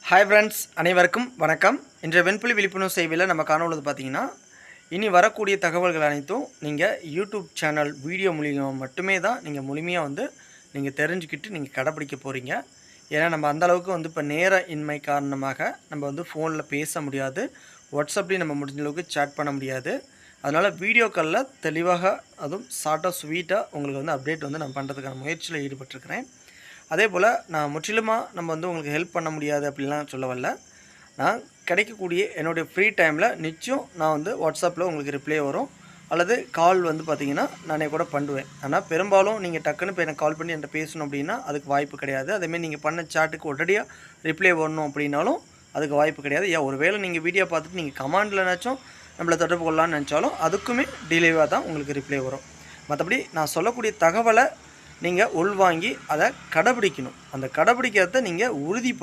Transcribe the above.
Hi friends, அனைவருக்கும் வணக்கம். இன்றைய வெண்புலி விழிப்புணர்வு சேவையில் நம்ம காணொளி பார்த்தீங்கன்னா, இனி வரக்கூடிய தகவல்கள் அனைத்தும் நீங்கள் யூடியூப் சேனல் வீடியோ மூலியமாக மட்டுமே தான் நீங்கள் முழுமையாக நீங்கள் தெரிஞ்சுக்கிட்டு நீங்கள் கடைப்பிடிக்க போகிறீங்க. ஏன்னா நம்ம அந்தளவுக்கு இப்போ நேர இன்மை காரணமாக நம்ம ஃபோனில் பேச முடியாது, வாட்ஸ்அப்லேயும் நம்ம முடிஞ்ச அளவுக்கு சேட் பண்ண முடியாது. அதனால் வீடியோக்களில் தெளிவாக அதுவும் ஷார்ட்டாக ஸ்வீட்டாக உங்களுக்கு அப்டேட் நான் பண்ணுறதுக்கான முயற்சியில் ஈடுபட்டிருக்கிறேன். அதே போல் நான் முற்றிலுமாக நம்ம உங்களுக்கு ஹெல்ப் பண்ண முடியாது அப்படின்லாம் சொல்ல வரல. நான் கிடைக்கக்கூடிய என்னுடைய ஃப்ரீ டைமில் நிச்சயம் நான் வாட்ஸ்அப்பில் உங்களுக்கு ரிப்ளை வரும், அல்லது கால் பார்த்திங்கன்னா நானே கூட பண்ணுவேன். ஆனால் பெரும்பாலும் நீங்கள் டக்குன்னு இப்போ எனக்கு கால் பண்ணி என்கிட்ட பேசணும் அப்படின்னா அதுக்கு வாய்ப்பு கிடையாது. அதேமாதிரி நீங்கள் பண்ண சாட்டுக்கு உடனடியாக ரிப்ளை வரணும் அப்படின்னாலும் அதுக்கு வாய்ப்பு கிடையாது. ஒரு வேளை நீங்கள் வீடியோ பார்த்துட்டு நீங்கள் கமாண்டில்னாச்சும் நம்மளை தொடர்பு கொள்ளலான்னு நினச்சாலும் அதுக்குமே டிலேவாக தான் உங்களுக்கு ரிப்ளை வரும். மற்றபடி நான் சொல்லக்கூடிய தகவலை நீங்கள் உள்வாங்கி அதை கடைப்பிடிக்கணும். அந்த கடைப்பிடிக்கிறத நீங்கள்